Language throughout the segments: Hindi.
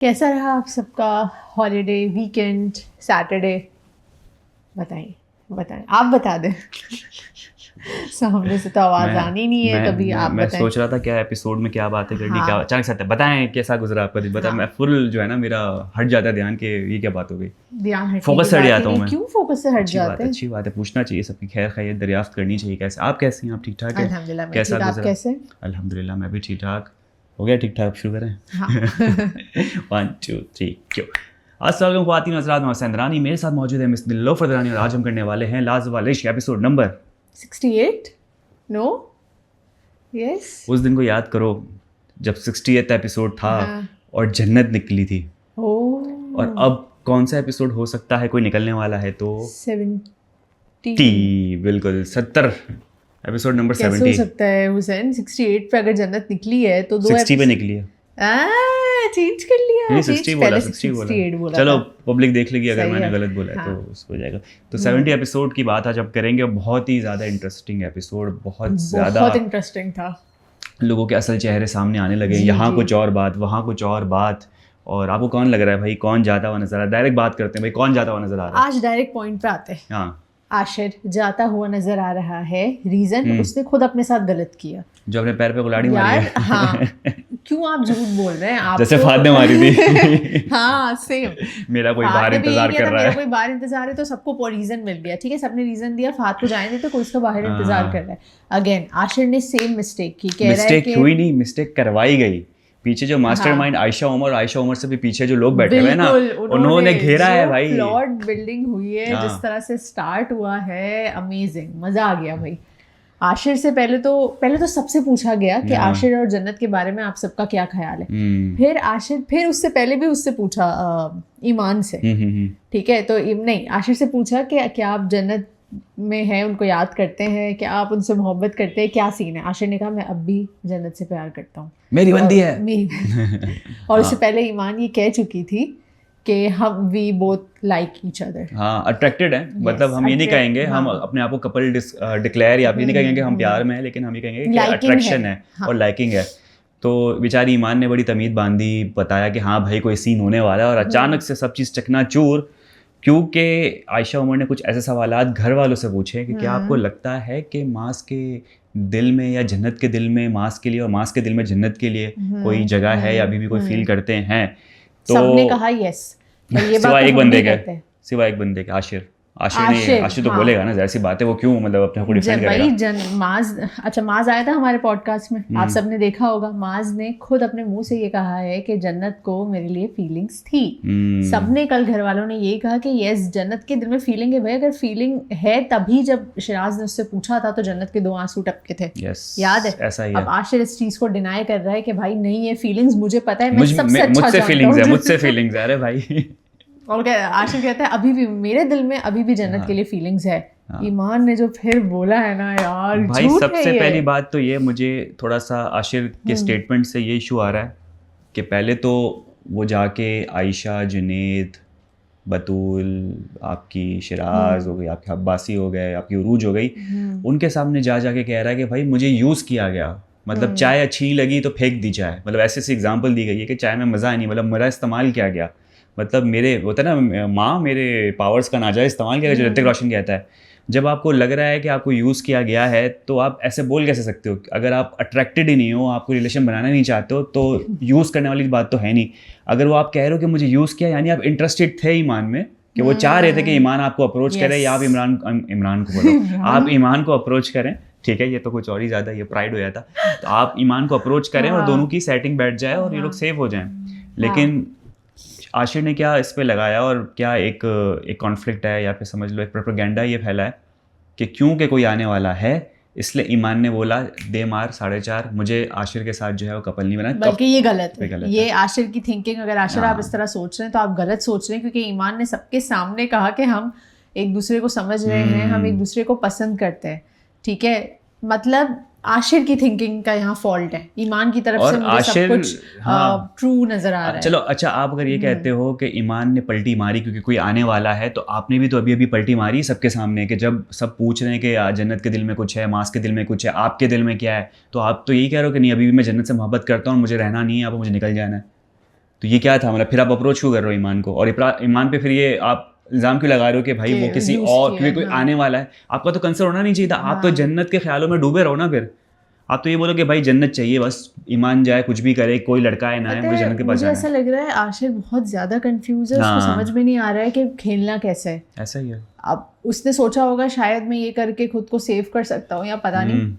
कैसा रहा आप सबका हॉलीडे वीकेंड सैटरडे? बताइए बताएं, आप बता दें। हमने से तो आवाज़ आनी नहीं है, कभी आप मैं बताएं। सोच रहा था क्या एपिसोड में क्या बातें करनी, क्या हाँ अचानक से आता है। बताएं कैसा गुजरा आपका दिन, बताएं। हाँ, मैं फुल जो है ना, मेरा हट जाता है ध्यान के ये क्या बात हो गई। ध्यान हटने की फोकस से हट बात ही जाता हूँ नहीं। मैं। क्यों फोकस से हट जाते हैं? अच्छी बात है, पूछना चाहिए, सबकी खैर खैरियत दरियाफ्त करनी चाहिए। कैसे आप, कैसी हैं आप? ठीक ठाक है? अल्हम्दुलिल्लाह मैं कैसा ठीक, आप गुजरा? कैसे? अल्हम्दुलिल्लाह मैं भी ठीक ठाक। हो गया ठीक ठाक, शुरू करें। हाँ। 1 2 3 क्यों। अस्सलाम ख्वातीन हज़रात, मैं हुसैन रानी, मेरे साथ मौजूद है मिस निलोफर दरानी, और आज हम करने वाले हैं लाजवाब इश्क एपिसोड नंबर 68? नो? यस? उस दिन को याद करो जब 68th एपिसोड था हाँ। और जन्नत निकली थी। ओ और अब कौन सा एपिसोड हो सकता है कोई निकलने वाला है तो 70? बिल्कुल 70, एपिसोड नंबर कैसे हो 70। सकता है हुसैन? 68 पे अगर जन्नत निकली है तो 60 पे निकली है। चेंज कर लिया। नहीं, चेंज 60 पहले बोला, 60 बोला। 68 बोला चलो था। पब्लिक देख लेगी, अगर सही मैंने है। गलत बोला है हाँ। तो उसको हो जाएगा। तो 70 एपिसोड की बात आज अब करेंगे। बहुत ही ज़्यादा इंटरेस्टिंग एपिसोड, बहुत ज़्यादा बहुत इंटरेस्टिंग था। लोगों के असल चेहरे सामने आने लगे। जी, यहाँ जी। कुछ और बात, वहाँ कुछ और बात। और आपको कौन लग रहा है भाई, कौन जाता हुआ नजर आ रहा है? डायरेक्ट बात करते हैं भाई, कौन जाता हुआ नजर आ रहा है? आज डायरेक्ट पॉइंट पे आते हैं। हाँ, आशिर जाता हुआ नजर आ रहा है। रीजन, उसने खुद अपने साथ गलत किया। जो अपने पैर पे कुल्हाड़ी मारी यार है। हाँ, क्यों आप झूठ बोल रहे हैं? आप जैसे तो फाद ने मारी थी। हाँ सेम। मेरा कोई बाहर फाद ने भी यही इंतजार किया कर था, रहा मेरा है। कोई बाहर इंतजार है, तो सबको रीजन मिल गया। ठीक है, सबने रीजन दिया, फाद को जाने देते, कोई इसका बाहर इंतजार कर रहा है। अगेन आशिर ने सेम मिस्टेक की, कह रहा है मिस्टेक कि हुई नहीं, मिस्टेक करवाई गई। पीछे जो मास्टरमाइंड आयशा उमर, आयशा उमर से भी पीछे जो लोग बैठे हुए हैं ना, बिल्कुल, उन्होंने घेरा है भाई। प्लॉट बिल्डिंग हुई है, हाँ। जिस तरह से स्टार्ट हुआ है, अमेजिंग, मजा आ गया भाई। आशिर से पहले तो सबसे पूछा गया कि आशिर और जन्नत के बारे में आप सबका क्या ख्याल है। फिर उससे पहले भी उससे पूछा ईमान से। ठीक है, तो नहीं, आशिर से पूछा कि क्या आप जन्नत में हैं, उनको याद करते हैं, क्या आप उनसे मोहब्बत करते हैं, क्या सीन है? आशिर ने कहा मैं अब भी जन्नत से प्यार करता हूँ, मेरी बंदी है। और उससे पहले ईमान ये कह चुकी थी कि हम we both like each other. हाँ, अट्रैक्टेड है। मतलब हम ये नहीं कहेंगे, हम अपने आप को कपल डिक्लेयर या फिर नहीं कहेंगे कि हम प्यार में हैं, लेकिन हम ये कहेंगे कि अट्रैक्शन है और लाइकिंग है। तो बेचारी ईमान ने बड़ी तमीद बांधी, बताया कि हाँ भाई कोई सीन होने वाला है, और अचानक से सब चीज़ चकनाचूर। क्योंकि आयशा उमर ने कुछ ऐसे सवालात घर वालों से पूछे कि क्या आपको लगता है कि मास के दिल में या जन्नत के दिल में मास के लिए, और मास के दिल में जन्नत के लिए कोई जगह है, या अभी भी कोई फील करते हैं? तो सबने कहा यस। सिवाय एक बंदे के, सिवाय एक बंदे के, आशिर तो बोलेगा ना, जैसी बात है, वो क्यों मतलब अपने को डिफेंड करेगा? माज आया था हमारे पॉडकास्ट में, आप सबने देखा होगा। माज ने खुद अपने मुंह से ये कहा है कि जन्नत को मेरे लिए फीलिंग्स थी। सबने, कल घर वालों ने यही कहा कि यस, जन्नत के दिल में फीलिंग है भाई। अगर फीलिंग है तभी जब शिराज ने उससे पूछा था तो जन्नत के 2 आंसू टपके थे। याद है? ऐसा ही अब आशिर इस चीज को डिनाई कर रहा है कि भाई नहीं, ये फीलिंग्स मुझे पता है, मैं सबसे अच्छा मुझसे जानता हूं। मुझसे फीलिंग्स है, अरे भाई। और आशिर कहता है अभी भी मेरे दिल में अभी भी जन्नत के लिए फीलिंग्स है। ईमान ने जो फिर बोला है ना यार, भाई सबसे पहली बात तो ये, मुझे थोड़ा सा आशिर के स्टेटमेंट से ये इशू आ रहा है कि पहले तो वो जाके आयशा, जुनैद, बतूल, आपकी शिराज हो गई, आपकी अब्बासी हो गए, आपकी उरूज हो गई, उनके सामने जाके कह रहा है कि भाई मुझे यूज़ किया गया। मतलब चाय अच्छी नहीं लगी तो फेंक दी चाय। मतलब ऐसे एग्जाम्पल दी गई है कि चाय में मज़ा नहीं, मतलब मेरा इस्तेमाल किया गया। मतलब मेरे होता है ना, माँ मेरे पावर्स का नाजायज़ इस्तेमाल किया, जो ऋतिक रोशन कहता है। जब आपको लग रहा है कि आपको यूज़ किया गया है तो आप ऐसे बोल कैसे सकते हो? अगर आप अट्रैक्टेड ही नहीं हो, आपको रिलेशन बनाना नहीं चाहते हो, तो यूज़ करने वाली बात तो है नहीं। अगर वो आप कह रहे हो कि मुझे यूज़ किया, यानी आप इंटरेस्टेड थे ईमान में, कि वो चाह रहे थे कि ईमान आपको अप्रोच करे, या आप इमरान को बोलो आप ईमान को अप्रोच करें। ठीक है, ये तो कुछ और ही ज़्यादा, ये प्राइड हो जाता। तो आप ईमान को अप्रोच करें और दोनों की सेटिंग बैठ जाए और ये लोग सेव हो जाएं। लेकिन आशिर ने क्या इस पे लगाया, और क्या एक कॉन्फ्लिक्ट है, या फिर समझ लो एक प्रोपेगेंडा ये फैला है कि क्योंकि कोई आने वाला है, इसलिए ईमान ने बोला दे मार 4.5, मुझे आशिर के साथ जो है वो कपल नहीं बना। बल्कि ये गलत है, ये आशिर की थिंकिंग। अगर आशिर आप इस तरह सोच रहे हैं तो आप गलत सोच रहे हैं, क्योंकि ईमान ने सबके सामने कहा कि हम एक दूसरे को समझ रहे हैं, हम एक दूसरे को पसंद करते हैं। ठीक है, मतलब आशिर की थिंकिंग का यहाँ फॉल्ट है। ईमान की तरफ से मुझे सब कुछ ट्रू नजर आ रहा है। चलो अच्छा, आप अगर ये कहते हो कि ईमान ने पलटी मारी क्योंकि कोई आने वाला है, तो आपने भी तो अभी पलटी मारी सबके सामने, कि जब सब पूछ रहे हैं कि जन्नत के दिल में कुछ है, मास के दिल में कुछ है, आपके दिल में क्या है, तो आप तो यही कह रहे हो कि नहीं, अभी भी मैं जन्नत से मोहब्बत करता हूँ, मुझे रहना नहीं है, आप मुझे निकल जाना है। तो ये क्या था, मतलब फिर आप अप्रोच क्यों कर रहे हो ईमान को, और ईमान पे फिर ये आप इल्ज़ाम क्यों लगा रहे हो कि भाई कि वो किसी use और, किया, क्योंकि कोई हाँ। आने वाला है, आपका तो कंसर्न होना नहीं चाहिए था। आप तो जन्नत के ख्यालों में डूबे रहो ना, फिर आप तो ये बोलो कि भाई जन्नत चाहिए, बस ईमान जाए, कुछ भी करे, कोई लड़का आए ना आए, मुझे जन्नत के पास मुझे जाना ऐसा है। लग रहा है आशिर बहुत ज्यादा कंफ्यूज है, उसको हाँ। समझ में नहीं आ रहा है कि खेलना कैसे है। ऐसा ही है। अब उसने सोचा होगा शायद मैं ये करके खुद को सेव कर सकता हूँ, या पता नहीं।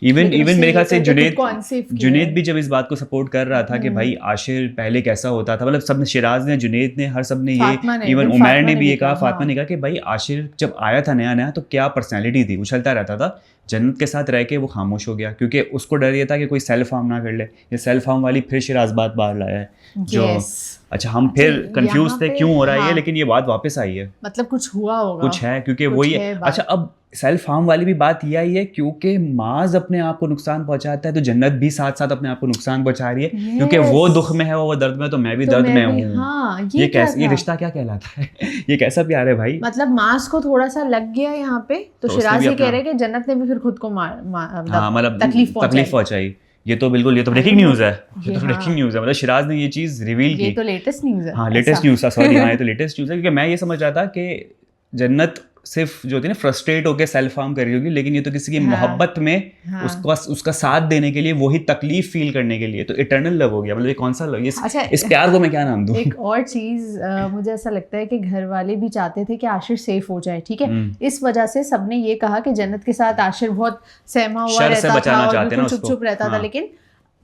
इवन लेकिन इवन उसने मेरे ये ख्याल से करके खुद को unsafe किया जुनेद है। भी जब इस बात को सपोर्ट कर रहा था कि भाई आशिर पहले कैसा होता था, मतलब सब ने, शिराज ने, जुनेद ने, हर सब ने फातिमा ने, ये, इवन even उमैर फातिमा ने ने भी भी ये कहा, कहा, फातिमा हाँ। ने कहा कि भाई आशिर जब आया था नया नया तो क्या पर्सनैलिटी थी, उछलता रहता था। जन्नत के साथ रह के वो खामोश हो गया, क्योंकि उसको डर ये था कि कोई सेल्फ हार्म ना कर ले। ये सेल्फ हार्म वाली फिर शिराज बात बाहर लाया है, जो Yes. अच्छा हम फिर अच्छा, कंफ्यूज यहाँ थे पे, क्यों हो रहा है ये, हाँ। लेकिन ये बात वापस आई है, मतलब कुछ हुआ होगा, कुछ है, क्योंकि कुछ वही है है। बात। अच्छा, अब सेल्फ हार्म वाली भी बात ये आई है क्योंकि माज अपने आप को नुकसान पहुंचाता है, तो जन्नत भी साथ साथ अपने आप को नुकसान पहुंचा रही है, क्योंकि वो Yes. दुख में है, वो दर्द में, तो मैं भी तो दर्द मैं में भी, हूँ। हाँ, ये क्या कैसे, ये था? रिश्ता क्या कहलाता है ये कैसा प्यार है भाई। मतलब मास को थोड़ा सा लग गया यहाँ पे, तो उसने शिराज भी ये अपना, कह रहे हैं कि जन्नत ने भी फिर खुद को हाँ मतलब तकलीफ पहुंचाई। ये तो बिल्कुल, ये तो I breaking don't know. News है, ये तो हाँ। ब्रेकिंग न्यूज़ है, मतलब शिराज ने ये चीज़ रिवील ये की। तो लेटेस्ट न्यूज़ है। हाँ लेटेस्ट न्यूज़ था, सॉरी, हाँ ये तो लेटेस्ट न्यूज़ है, क्योंकि मैं ये समझ रहा था कि जन्नत सिर्फ जो होती है ना फ्रस्ट्रेट होकर सेल्फ हार्म कर रही होगी, लेकिन ये तो किसी की हाँ, मोहब्बत में हाँ। उसका साथ देने के लिए, वही तकलीफ फील करने के लिए, तो इटर्नल लव हो गया। मतलब ये कौन सा लव, अच्छा, इस प्यार को मैं क्या नाम दूं। एक और चीज मुझे ऐसा लगता है कि घर वाले भी चाहते थे कि आशिर सेफ हो जाए, ठीक है। इस वजह से सबने ये कहा कि जन्नत के साथ आशिर बहुत सहमा हुआ शर से रहता बचाना था और चाहते हैं ना बिल्कुल चुप उसको। चुप रहता था, हाँ। लेकिन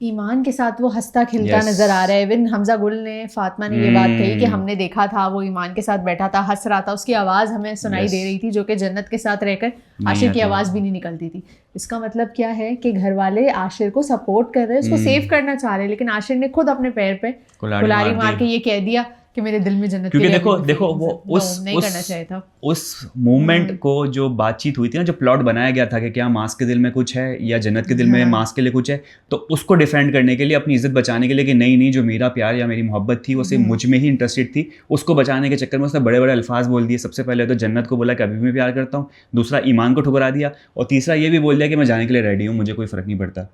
ईमान के साथ वो हंसता खिलता Yes. नजर आ रहा है। इवन हमजा गुल ने, फातिमा ने ये बात कही कि हमने देखा था वो ईमान के साथ बैठा था, हंस रहा था, उसकी आवाज हमें सुनाई Yes. दे रही थी, जो कि जन्नत के साथ रहकर नहीं आशिर की आती। आवाज भी नहीं निकलती थी। इसका मतलब क्या है कि घर वाले आशिर को सपोर्ट कर रहे हैं, उसको सेव करना चाह रहे हैं, लेकिन आशिर ने खुद अपने पैर पे कुल्हाड़ी मार के ये कह दिया कि मेरे दिल में जन्नत क्योंकि के लिए देखो अभी भी देखो feelings वो है। नहीं करना चाहिए था। उस मूवमेंट को, जो बातचीत हुई थी ना, जो प्लॉट बनाया गया था कि क्या मास के दिल में कुछ है या जन्नत के दिल में मास के लिए कुछ है, तो उसको डिफेंड करने के लिए, अपनी इज्जत बचाने के लिए कि नहीं जो मेरा प्यार या मेरी मोहब्बत थी वो सिर्फ मुझ में ही इंटरेस्टेड थी, उसको बचाने के चक्कर में उसने बड़े बड़े अल्फाज बोल दिए। सबसे पहले तो जन्नत को बोला कि अभी मैं प्यार करता हूँ, दूसरा ईमान को ठुकरा दिया, और तीसरा ये भी बोल दिया कि मैं जाने के लिए रेडी हूँ, मुझे कोई फर्क नहीं पड़ता।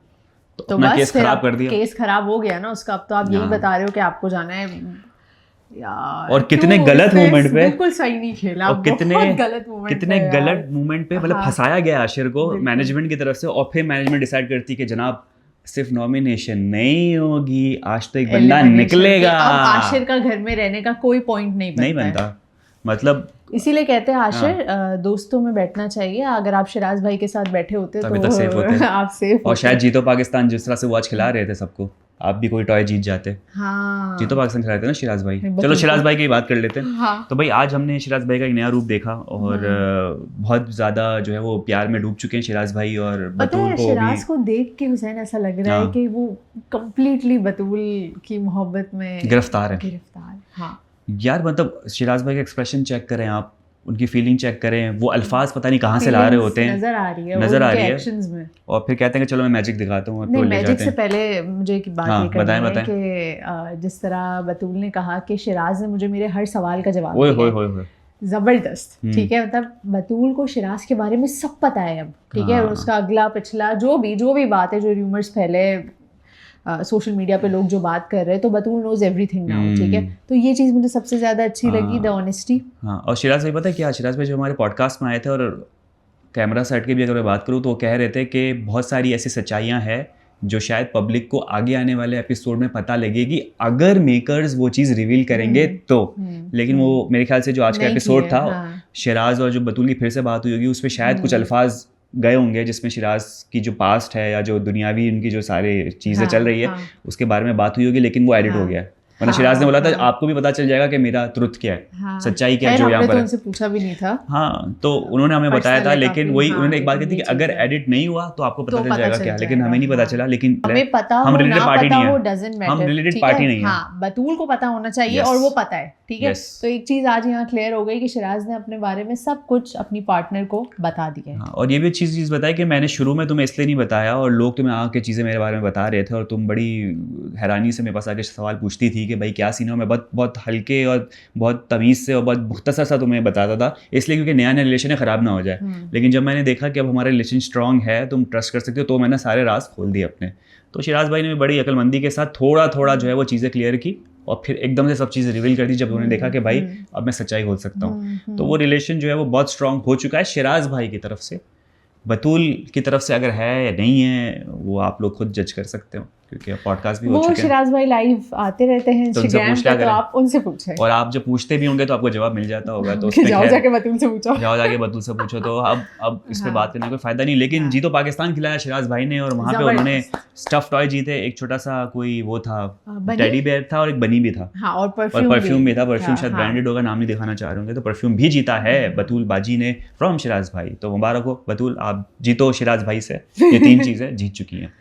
तो अपना बस केस फिर खराब कर दिया। केस खराब हो गया ना उसका। अब तो आप यही हाँ। बता रहे हो कि आपको जाना है यार, और कितने क्यों? गलत इसने मोमेंट पे, बिल्कुल सही नहीं खेला, और कितने बहुत गलत मोमेंट कितने पे यार। गलत मोमेंट पे मतलब हाँ। फंसाया गया आशिर को बिल्कुल। मैनेजमेंट की तरफ से, और फिर मैनेजमेंट डिसाइड करती कि जनाब सिर्फ नॉमिनेशन नहीं होगी, आज तो एक बंदा Elimination निकलेगा। के अब आशिर का घर में रहने का कोई पॉइंट नहीं बनता है। मतलब इसीलिए कहते हैं आशिर दोस्तों में बैठना चाहिए। अगर आप शिराज भाई के साथ बैठे होते तभी तो तक सेफ होते। आप सेफ और शायद जीतो पाकिस्तान जिस तरह से वो आज खिला रहे थे सबको, आप भी कोई टॉय जीत जाते। हाँ, जीतो पाकिस्तान खिला रहे थे ना शिराज भाई। बिल्कुल। चलो शिराज भाई की बात कर लेते हैं। हाँ। तो भाई आज हमने शिराज भाई का एक नया रूप देखा, और बहुत ज़्यादा जो है वो प्यार में डूब चुके हैं शिराज भाई, और पता बतूल है को शिराज भी को देख के हुसैन ऐसा लग रहा है हाँ। कि वो कंप्लीटली बतूल की मोहब्बत में गिरफ्तार है। हाँ यार मतलब शिराज भाई का एक्सप्रेशन चेक करें आप, उनकी फीलिंग चेक करें, वो अल्फाज पता नहीं कहाँ से ला रहे होते हैं, नजर आ रही है, नजर आ रही है, एक्शंस में। और फिर कहते हैं कि चलो मैं मैजिक दिखाता हूँ, और नहीं, तो ले मैजिक जाते से हैं। पहले मुझे एक बात हाँ, ये करनी बताएं, है बताएं। कि जिस तरह बतूल ने कहा कि शिराज ने मुझे मेरे हर सवाल का जवाब ओए दिया होए है। होए, जबरदस्त, ठीक है। मतलब बतूल को शिराज के बारे में सब पता है अब, ठीक है। हाँ। उसका अगला पिछला जो भी बात है, जो र्यूमर्स फैले सोशल मीडिया पे, लोग जो बात कर रहे हैं, तो बतूल नोज एवरीथिंग नाउ, ठीक है। तो ये चीज़ मुझे सबसे ज़्यादा अच्छी लगी, द ऑनेस्टी। हाँ, और शिराज भाई पता है क्या, शिराज भाई जो हमारे पॉडकास्ट में आए थे, और कैमरा सेट की भी अगर मैं बात करूँ तो वो कह रहे थे कि बहुत सारी ऐसी सच्चाइयाँ हैं जो शायद पब्लिक को आगे आने वाले एपिसोड में पता लगेगी अगर मेकर्स वो चीज़ रिवील करेंगे तो। लेकिन वो मेरे ख्याल से जो आज का नहीं एपिसोड किया, था, हाँ। शिराज और जो बतूल की फिर से बात हुई होगी, उस पर शायद कुछ अल्फाज गए होंगे जिसमें शिराज की जो पास्ट है या जो दुनियावी उनकी जो सारी चीज़ें चल रही है उसके बारे में बात हुई होगी, लेकिन वो एडिट हो गया है। वरना शिराज ने बोला था आपको भी पता चल जाएगा कि मेरा ट्रुथ क्या है, सच्चाई क्या है जो यहाँ पर है। उनसे पूछा भी नहीं था। हाँ, तो उन्होंने हमें बताया था, लेकिन वही उन्होंने एक बात कही थी कि अगर एडिट नहीं हुआ तो आपको पता चल जाएगा क्या, लेकिन हमें नहीं पता चला। लेकिन हमें पता हम हो रिलेटेड ना पार्टी पता नहीं हो, है, डजंट मैटर, हम रिलेटेड पार्टी नहीं है। हाँ, बतूल को पता होना चाहिए और वो पता है, ठीक है। तो एक चीज आज यहाँ क्लियर हो गई कि शिराज ने अपने बारे में सब कुछ अपनी पार्टनर को बता दिया है। और ये भी अच्छी चीज़ बताई कि मैंने शुरू में तुम्हें इसलिए नहीं बताया, और लोग तुम्हें आके चीज़ें मेरे बारे में बता रहे थे, और तुम बड़ी हैरानी से मेरे पास आके सवाल पूछती थी कि भाई क्या सीन है, मैं बहुत बहुत हल्के और बहुत तमीज़ से और बहुत मुख्तसर सा तुम्हें बताता था, इसलिए क्योंकि नया नया रिलेशन है, ख़राब ना हो जाए। लेकिन जब मैंने देखा कि अब हमारा रिलेशन स्ट्रॉन्ग है, तुम ट्रस्ट कर सकते हो, तो मैंने सारे राज खोल दिए अपने। तो शिराज भाई ने भी बड़ी अक्लमंदी के साथ थोड़ा थोड़ा जो है वो चीज़ें क्लियर की और फिर एकदम से सब चीज़ें रिवील कर दी जब उन्होंने देखा कि भाई अब मैं सच्चाई खोल सकता हूँ। तो वो रिलेशन जो है वो बहुत स्ट्रॉन्ग हो चुका है शिराज भाई की तरफ से। बतूल की तरफ से अगर है या नहीं है वो आप लोग खुद जज कर सकते हो, क्योंकि पॉडकास्ट भी हो चुके हैं। वो शिराज भाई लाइव आते रहते हैं तो उनसे इंस्टाग्राम पूछ लिया पे, तो करें। आप उनसे पूछें। और आप जब पूछते भी होंगे तो आपको जवाब मिल जाता होगा, तो जाओ जाके बतूल से पूछो। जाओ जाके बतूल से पूछो। तो अब इस पे बात करने का कोई फायदा नहीं। लेकिन जी तो पाकिस्तान खिलाया शिराज भाई ने, और वहाँ पे उन्होंने स्टफ टॉय जीते। एक छोटा सा कोई वो था, टेडी बेयर था और एक बनी भी था। हाँ, और परफ्यूम भी था। परफ्यूम शायद ब्रांडेड होगा, नाम नहीं दिखाना चाह रहे होंगे। तो परफ्यूम भी जीता है बतूल बाजी ने फ्रॉम शिराज भाई। तो मुबारक हो बतूल, आप जीतो शिराज भाई से। ये 3 चीज़ें जीत चुकी हैं।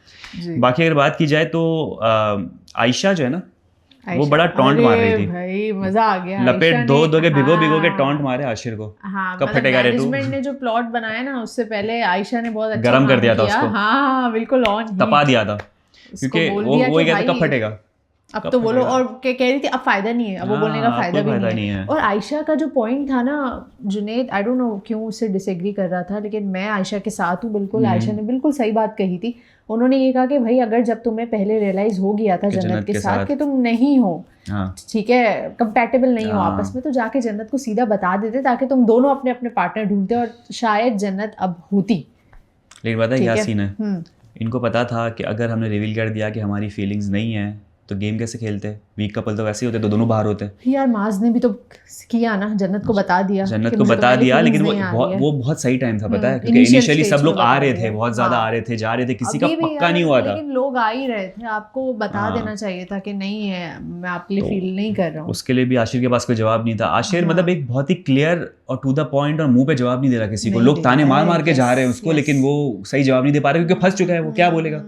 बाकी अगर बात की जाए तो आयशा जो है ना, वो बड़ा टॉन्ट मार रही थी भाई, मजा आ गया। लपेट धो के भिगो के टॉन्ट मारे आशिर को। हाँ, कब फटेगा रे तू। मैनेजमेंट ने जो प्लॉट बनाया ना, उससे पहले आयशा ने बहुत अच्छा गरम कर दिया था उसको। हाँ, बिल्कुल ऑन तपा दिया था, क्योंकि वो कहते कब फटेगा अब तो बोलो। और कह रही थी अब फायदा नहीं है, अब वो बोलने का फायदा भी नहीं है। और आयशा का जो पॉइंट था ना, जुनेद आई डोंट नो क्यों उससे डिसएग्री कर रहा था, लेकिन मैं आयशा के साथ हूँ बिल्कुल। आयशा ने बिल्कुल सही बात कही थी। उन्होंने ये कहा कि भाई अगर जब तुम्हें पहले रियलाइज हो गया था जन्नत के साथ कि तुम नहीं हो, ठीक है, कंपैटिबल नहीं हो आपस में, तो जाके जन्नत को सीधा बता देते ताकि तुम दोनों अपने अपने पार्टनर ढूंढते और शायद जन्नत अब होती। लेकिन पता है क्या सीन है, इनको पता था कि अगर हमने रिवील कर दिया कि हमारी फीलिंग्स नहीं है तो गेम कैसे खेलते। वीक कपल तो वैसे ही होते, तो दोनों बाहर होते। यार माज ने भी तो किया ना, जन्नत को बता दिया, लेकिन वो बहुत सही टाइम था पता है, क्योंकि इनिशियली सब लोग आ रहे थे, बहुत ज्यादा आ रहे थे, जा रहे थे, किसी का पक्का नहीं हुआ था, लेकिन लोग आ ही रहे थे। आपको बता देना चाहिए था कि नहीं है, मैं आपके लिए फील नहीं कर रहा हूँ। उसके लिए भी आशिर के पास कोई जवाब नहीं था। आशिर मतलब एक बहुत ही क्लियर और टू द पॉइंट और मुंह पे जवाब नहीं दे रहा किसी को। लोग ताने मार के जा रहे हैं उसको, लेकिन वो सही जवाब नहीं दे पा रहे क्योंकि फंस चुका है। वो क्या बोलेगा।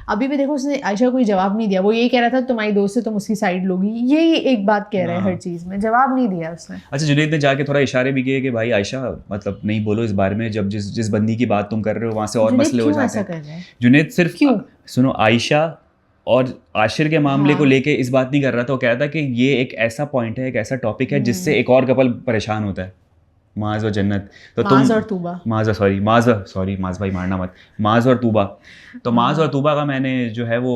अभी भी देखो उसने आयशा कोई जवाब नहीं दिया। वो ये कह रहा था तुम्हारी दोस्त है, तुम उसकी साइड लोगी, ये एक बात कह रहा है हर चीज में, जवाब नहीं दिया उसने। अच्छा, जुनैद ने जाके थोड़ा इशारे भी किए कि भाई आयशा मतलब नहीं बोलो इस बारे में, जब जिस बंदी की बात तुम कर रहे हो वहां से और मसले हो जाते हैं। जुनैद सिर्फ सुनो, आयशा और आशिर के मामले को लेके इस बात नहीं कर रहा था। वो कह रहा था कि ये एक ऐसा पॉइंट है, एक ऐसा टॉपिक है जिससे एक और कपल परेशान होता है, माज और जन्नत। तो माज और तूबा, माज भाई मारना मत, माज और तूबा। तो माज और तूबा का मैंने जो है वो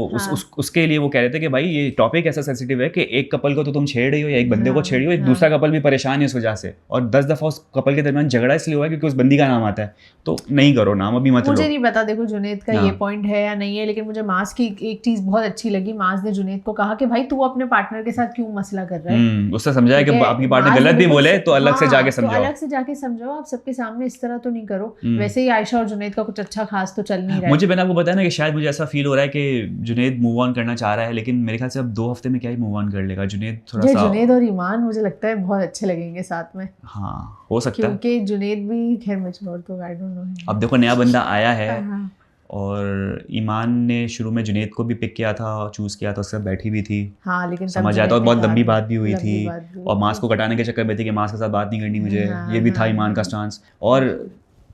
उसके लिए वो कह रहे थे कि भाई ये टॉपिक ऐसा सेंसिटिव है कि एक कपल को तो तुम छेड़ रही हो या एक बंदे को छेड़ रही हो, एक दूसरा कपल भी परेशान है इस वजह से, और 10 दफ़ा उस कपल के दरमियान झगड़ा इसलिए हुआ है क्योंकि उस बंदी का नाम आता है। तो नहीं करो नाम अभी मत लो। मुझे नहीं पता देखो जुनैद का ये पॉइंट है या नहीं है, लेकिन मुझे माज की एक चीज़ बहुत अच्छी लगी। माज ने जुनैद को कहा कि भाई तू अपने पार्टनर के साथ क्यों मसला कर रहा है। उससे समझाया कि आपकी पार्टनर गलत भी बोले तो अलग से जाके समझाओ, अलग से जाके समझाओ, आप सबके सामने इस तरह तो नहीं करो। वैसे ही आयशा और जुनैद का कुछ अच्छा खास तो चल नहीं रहा है। मुझे मैंने आपको बताया ना कि शायद मुझे ऐसा फील हो रहा है कि जुनैद मूव ऑन करना चाह रहा है, लेकिन मेरे ख्याल से अब 2 हफ्ते में क्या ही मूव ऑन कर लेगा जुनैद। थोड़ा सा जुनैद और ईमान मुझे लगता है बहुत अच्छे लगेंगे साथ में। हाँ, हो सकता है, क्योंकि जुनैद भी खैर मैच्योर तो आई डोंट नो। अब देखो नया बंदा आया है और ईमान ने शुरू में जुनैद को भी पिक किया था, चूज किया था, उससे बैठी भी थी। हाँ, लेकिन समझ आया था, और बहुत लंबी बात भी हुई थी, और मास को कटाने के चक्कर में थी कि मास के साथ बात नहीं करनी मुझे, ये भी था ईमान का स्टांस। और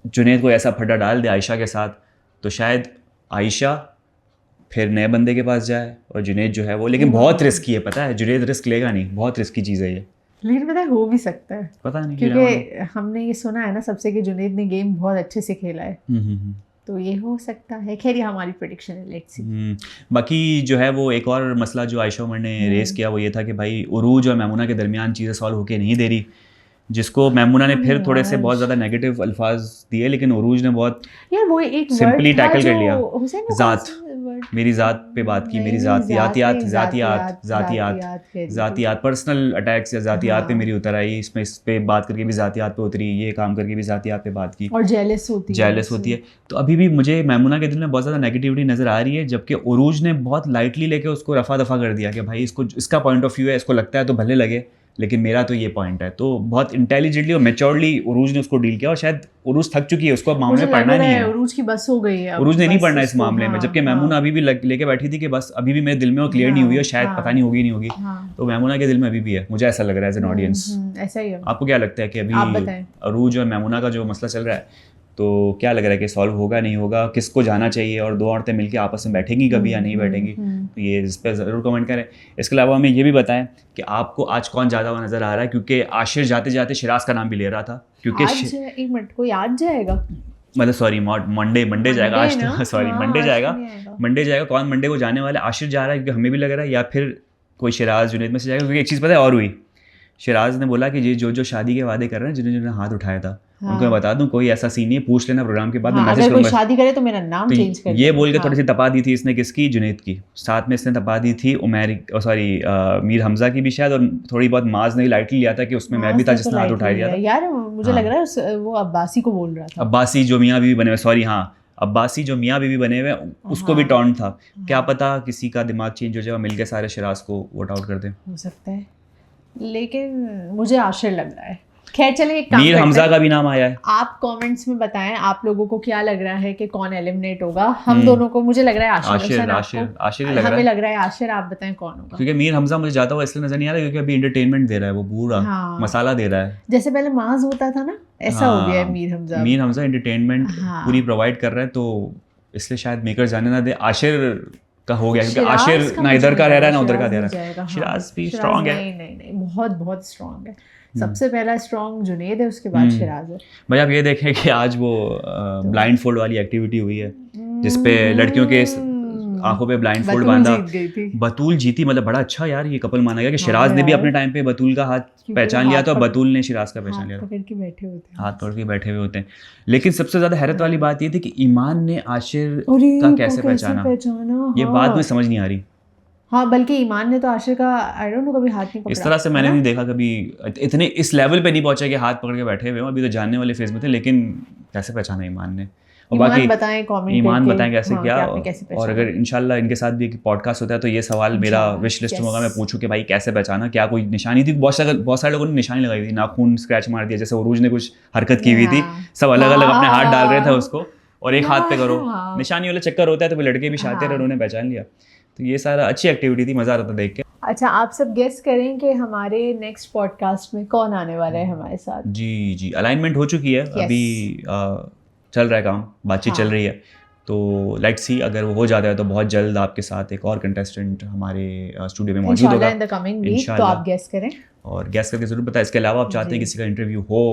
जुनैद को ऐसा फड्डा डाल दे आयशा के साथ, तो शायद आयशा फिर नए बंदे के पास जाए और जुनैद जो है वो, लेकिन बहुत रिस्की है पता है, जुनैद रिस्क लेगा नहीं, बहुत रिस्की चीज़ है ये। लेकिन पता है हो भी सकता है, पता नहीं, क्योंकि हमने ये सुना है ना सबसे कि जुनैद ने गेम बहुत अच्छे से खेला है, तो ये हो सकता है। खैर ये हमारी प्रेडिक्शन है, लेट्स सी। बाकी जो है वो एक और मसला जो आयशा उमर ने रेस किया वो ये था कि भाई उरूज और मैमुना के दरमियान चीज़ें सॉल्व होके नहीं दे रही, जिसको मैमुना ने फिर थोड़े से बहुत ज़्यादा नेगेटिव अल्फाज दिए, लेकिन उरूज ने बहुत यार वो एक सिंपली टैकल कर लिया। ज़ात, मेरी ज़ात पे बात की, मेरी ज़ातियात पर्सनल अटैक्स या ज़ातियात पे मेरी उतर आई, इसमें इस पे बात करके भी ज़ातियात पे उतरी, ये काम करके भी ज़ातियात पे बात की, और जेलस होती है। तो अभी भी मुझे मैमुना के दिल में बहुत ज़्यादा नेगेटिविटी नज़र आ रही है, जबकि उरूज ने बहुत लाइटली लेके उसको रफा दफा कर दिया कि भाई इसको इसका पॉइंट ऑफ व्यू है, इसको लगता है तो भले लगे, लेकिन मेरा तो ये पॉइंट है। तो बहुत इंटेलिजेंटली और मैच्योरली उरूज ने उसको डील किया, और शायद उरूज थक चुकी है, उसको अब मामले में पढ़ना नहीं है, उरूज की बस हो गई है, उरूज ने नहीं पढ़ना इस मामले में, जबकि मैमुना अभी भी लेके बैठी थी कि बस अभी भी मेरे दिल में वो क्लियर नहीं हुई है, शायद पता नहीं होगी नहीं होगी, तो मैमुना के दिल में अभी भी है, मुझे ऐसा लग रहा है एज एन ऑडियंस। ऐसा ही है। आपको क्या लगता है कि अभी उरूज और मैमुना का जो मसला चल रहा है तो क्या लग रहा है कि सॉल्व होगा नहीं होगा, किसको जाना चाहिए, और दो औरतें मिलकर आपस में बैठेंगी कभी या नहीं बैठेंगी, तो ये इस पर ज़रूर कमेंट करें। इसके अलावा हमें ये भी बताएं कि आपको आज कौन ज़्यादा हुआ नज़र आ रहा है, क्योंकि आशिर जाते जाते शिराज का नाम भी ले रहा था, क्योंकि आज एक मिनट कोई आज जाएगा, मतलब सॉरी मंडे जाएगा आज, तो सॉरी मंडे जाएगा, मंडे जाएगा। कौन मंडे को जाने वाला है? आशिर जा रहा है क्योंकि हमें भी लग रहा है, या फिर कोई शिराज जुनैद में से जाएगा, क्योंकि एक चीज़ पता है और हुई, शिराज ने बोला कि ये जो शादी के वादे कर रहे हैं, जिन्होंने हाथ उठाया था, उनको मैं बता दूं कोई ऐसा सीन नहीं है, पूछ लेना प्रोग्राम के बाद में मैसेज करूंगा। शादी करे तो मेरा नाम चेंज कर ये बोल के थोड़ी सी तपा दी थी इसने, किसकी? जुनैद की। साथ में इसने तपा दी थी मीर हमजा की भी शायद, और थोड़ी बहुत माज ने लाइटली लिया था कि उसमें मैं भी था जिसने हाथ उठा दिया था। यार मुझे लग रहा है वो अब्बासी को बोल रहा था, अब्बासी जो मियाँ बीवी बने हुए, सॉरी हाँ अब्बासी जो मियाँ बीवी बने हुए, उसको भी टॉन्ट था। क्या पता किसी का दिमाग चेंज हो जाए, मिलके सारे शिराज को वोट आउट कर दें, हो सकता है, लेकिन मुझे आशिर लग रहा है। खैर चले एक काम मीर हमजा का भी नाम आया है। आप कमेंट्स में बताएं आप लोगों को क्या लग रहा है कि कौन एलिमिनेट होगा। हम दोनों को, मुझे लग रहा है आशिर आशिर हमें लग रहा है आशिर। आप बताएं कौन होगा, क्योंकि मीर हमजा मुझे जाता हुआ इसलिए नजर नहीं आ रहा क्योंकि अभी एंटरटेनमेंट दे रहा है, वो पूरा मसाला दे रहा है। जैसे पहले माज होता था ना, ऐसा हो गया है मीर हमजा एंटरटेनमेंट पूरी प्रोवाइड कर रहा है, तो इसलिए शायद मेकर जाने ना दे। आशिर का हो गया क्योंकि आशिर ना इधर का रह रहा है ना उधर का दे रहा है। शिराज भी स्ट्रांग है, नहीं बहुत स्ट्रांग है। सबसे पहला स्ट्रांग जुनैद है, उसके बाद शिराज है। भाई आप ये देखें कि आज वो ब्लाइंड फोल्ड वाली एक्टिविटी हुई है जिसपे लड़कियों के आंखों पे ब्लाइंड फोल्ड बांधा, बतूल जीती। मतलब बड़ा अच्छा यार ये कपल माना गया कि शिराज ने भी अपने टाइम पे बतूल का हाथ पहचान लिया था और बतूल ने शिराज का पहचान लिया, हाथ पकड़ के बैठे हुए होते हैं। लेकिन सबसे ज्यादा हैरत वाली बात ये थी कि ईमान ने आशिर का कैसे पहचाना, ये बात में समझ नहीं आ रही। हाँ, बल्कि ईमान ने तो आशिर का आई डोंट नो कभी हाथ नहीं पकड़ा। इस तरह से मैंने नहीं देखा कभी, इतने इस लेवल पे नहीं पहुंचा कि हाथ पकड़ के बैठे हुए हो। अभी तो जानने वाले फेस में थे, लेकिन कैसे पहचाना ईमान ने, और बाकी ईमान बताएं कैसे क्या। और अगर इंशाल्लाह इनके साथ भी एक पॉडकास्ट होता है तो ये सवाल मेरा विश लिस्ट में होगा, मैं पूछूं कि भाई कैसे पहचाना, क्या कोई निशानी थी? बहुत सारे लोगों ने निशानी लगाई थी, नाखून स्क्रैच मार दिया, जैसे उरूज ने कुछ हरकत की हुई थी, सब अलग अलग अपने हाथ डाल रहे थे उसको, और एक हाथ पे करो, निशानी वाला चक्कर होता है। तो वो लड़के भी शातिर उन्होंने पहचान लिया, तो ये सारा अच्छी एक्टिविटी थी, मजा आ रहा था देख के। अच्छा, आप सब गेस करें कि हमारे नेक्स्ट पॉडकास्ट में कौन आने वाला है हमारे साथ। जी अलाइनमेंट हो चुकी है, अभी चल रहा है काम, बातचीत चल रही है, तो लेट्स सी, अगर वो हो जाता है तो बहुत जल्द आपके साथ एक और कंटेस्टेंट हमारे स्टूडियो में मौजूद होगा इन द कमिंग वीक, तो आप गेस करें और गेस करके ज़रूर बताएं। इसके अलावा आप चाहते हैं किसी का इंटरव्यू हो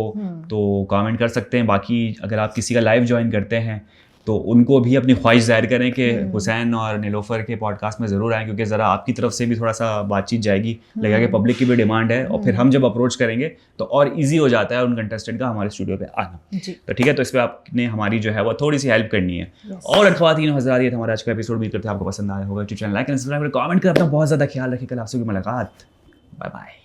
तो कमेंट कर सकते हैं। बाकी अगर आप किसी का लाइव ज्वाइन करते हैं तो उनको भी अपनी ख्वाहिश जाहिर करें कि हुसैन और नीलोफर के पॉडकास्ट में ज़रूर आएँ, क्योंकि ज़रा आपकी तरफ से भी थोड़ा सा बातचीत जाएगी, लगेगा कि पब्लिक की भी डिमांड है, और फिर हम जब अप्रोच करेंगे तो और इजी हो जाता है उन कंटेस्टेंट का हमारे स्टूडियो पे आना। तो ठीक है, तो इस पर आपने हमारी जो है वो थोड़ी सी हेल्प करनी है। और ख़वातीन हज़रात, ये हमारा आज का एपिसोड भी करते हैं आपको पसंद आया होगा। YouTube channel like and subscribe, comment कर, अपना बहुत ज़्यादा ख्याल रखिए। कल आपसे भी मुलाकात, बाय बाय।